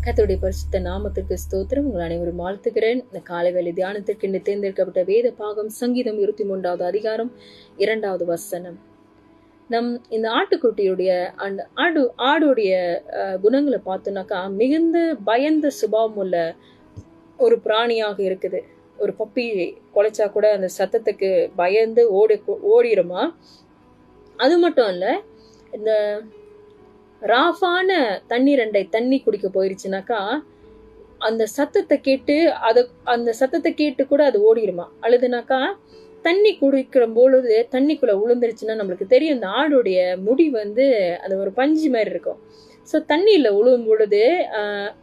கர்த்தருடைய பரிசுத்த நாமத்திற்கு ஸ்தோத்திரம். உங்கள் அனைவரும் வாழ்த்துகிறேன். இந்த காலை வேளை தியானத்திற்கு இன்று தேர்ந்தெடுக்கப்பட்ட வேத பாகம் சங்கீதம் 23வது அதிகாரம் 2வது வசனம். இந்த ஆட்டுக்குட்டியுடைய அந்த ஆடுடைய குணங்களை பார்த்தோம்னாக்கா மிகுந்த பயந்த சுபாவம் உள்ள ஒரு பிராணியாக இருக்குது. ஒரு பப்பி குலைச்சா கூட அந்த சத்தத்துக்கு பயந்து ஓடிடுமா. அது மட்டும் இல்ல, இந்த ராஃபான தண்ணி குடிக்க போயிருச்சுனாக்கா அந்த சத்தத்தை கேட்டு கூட அது ஓடிடுமா. அழுதுனாக்கா தண்ணி குடிக்கிற பொழுது தண்ணிக்குள்ள விழுந்துருச்சுன்னா நம்மளுக்கு தெரியும், இந்த ஆடுடைய முடி அது ஒரு பஞ்சு மாதிரி இருக்கும். ஸோ தண்ணியில் விழுவும் பொழுது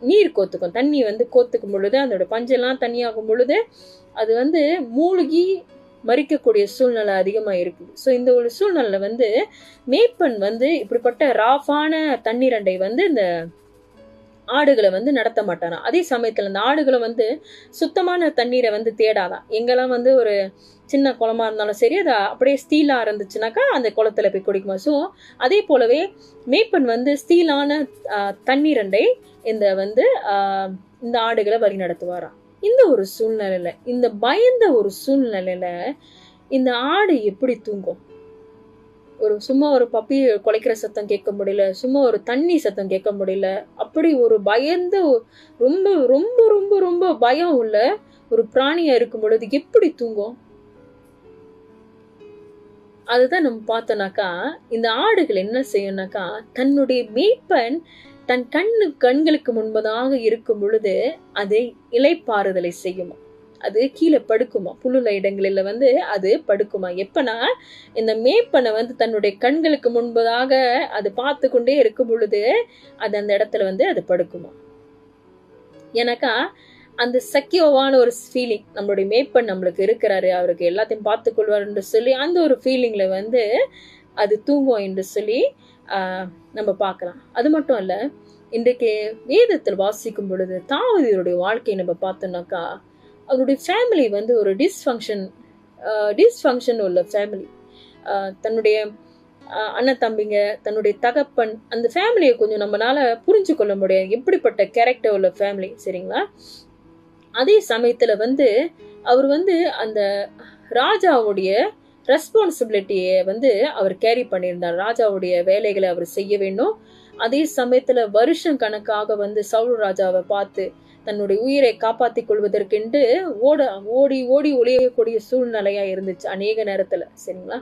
நீர் கோத்துக்கும். தண்ணி கோத்துக்கும் பொழுது அதோட பஞ்செல்லாம் தண்ணியாகும் பொழுது அது மூழ்கி மறிக்கக்கூடிய சூழ்நிலை அதிகமாக இருக்குது. ஸோ இந்த ஒரு சூழ்நிலை மேய்ப்பன் இப்படிப்பட்ட ராஃபான தண்ணீரண்டை இந்த ஆடுகளை நடத்த மாட்டானா. அதே சமயத்தில் அந்த ஆடுகளை சுத்தமான தண்ணீரை தேடாதான். எங்கெல்லாம் ஒரு சின்ன குளமா இருந்தாலும் சரி, அது அப்படியே ஸ்டீலா இருந்துச்சுனாக்கா அந்த குளத்துல போய் குடிக்குமா. ஸோ அதே போலவே மேய்ப்பன் ஸ்டீலான தண்ணீரண்டை இந்த ஆடுகளை வழி நடத்துவாராம். இந்த ஒரு சூழ்நிலையில, இந்த பயந்த ஒரு சூழ்நிலையில இந்த ஆடு எப்படி தூங்கும்? சும்மா ஒரு பப்பி குலைக்கிற சத்தம் கேட்க முடியல, சும்மா ஒரு தண்ணி சத்தம் கேட்க முடியல. அப்படி ஒரு பயந்து ரொம்ப ரொம்ப ரொம்ப ரொம்ப பயம் உள்ள ஒரு பிராணியா இருக்கும் பொழுது எப்படி தூங்கும்? அதுதான் நம்ம பார்த்தோம்னாக்கா, இந்த ஆடுகள் என்ன செய்யும்னாக்கா, தன்னுடைய மேய்ப்பன் தன் கண்களுக்கு முன்பதாக இருக்கும் பொழுது அதை இளைப்பாறுதலை செய்யுமா. அது கீழே படுக்குமா, புல்லுள்ள இடங்களில அது படுக்குமா. எப்பனா இந்த மேய்ப்பனை தன்னுடைய கண்களுக்கு முன்பதாக அது பார்த்து கொண்டே இருக்கும் பொழுது அது அந்த இடத்துல அது படுக்குமா. எனக்கா அந்த சக்கியோவான ஒரு ஃபீலிங், நம்மளுடைய மேய்ப்பன் நம்மளுக்கு இருக்கிறாரு, அவருக்கு எல்லாத்தையும் பார்த்து கொள்வார் என்று சொல்லி அந்த ஒரு ஃபீலிங்ல அது தூங்கும் என்று சொல்லி நம்ம பார்க்கலாம். அது மட்டும் இல்ல, இன்றைக்கு வேதத்தில் வாசிக்கும் பொழுது தாவீதுடைய வாழ்க்கையை நம்ம பார்த்தோம்னாக்கா, அவருடைய ஃபேமிலி ஒரு டிஸ்ஃபங்க்ஷன் உள்ள ஃபேமிலி. தன்னுடைய அண்ணன் தம்பிங்க, தன்னுடைய தகப்பன், அந்த ஃபேமிலியை கொஞ்சம் நம்மளால புரிஞ்சு கொள்ள முடியாது, எப்படிப்பட்ட கேரக்டர் உள்ள ஃபேமிலி. சரிங்களா? அதே சமயத்துல அவர் அந்த ராஜாவுடைய ரெஸ்பான்சிபிலிட்டியை அவர் கேரி பண்ணியிருந்தார். ராஜாவுடைய வேலைகளை அவர் செய்ய வேண்டும். அதே சமயத்துல வருஷம் கணக்காக சவுல் ராஜாவை பார்த்து தன்னுடைய உயிரை காப்பாத்தி கொள்வதற்கென்று ஓடி ஒளியக்கூடிய சூழ்நிலையா இருந்துச்சு அநேக நேரத்துல. சரிங்களா?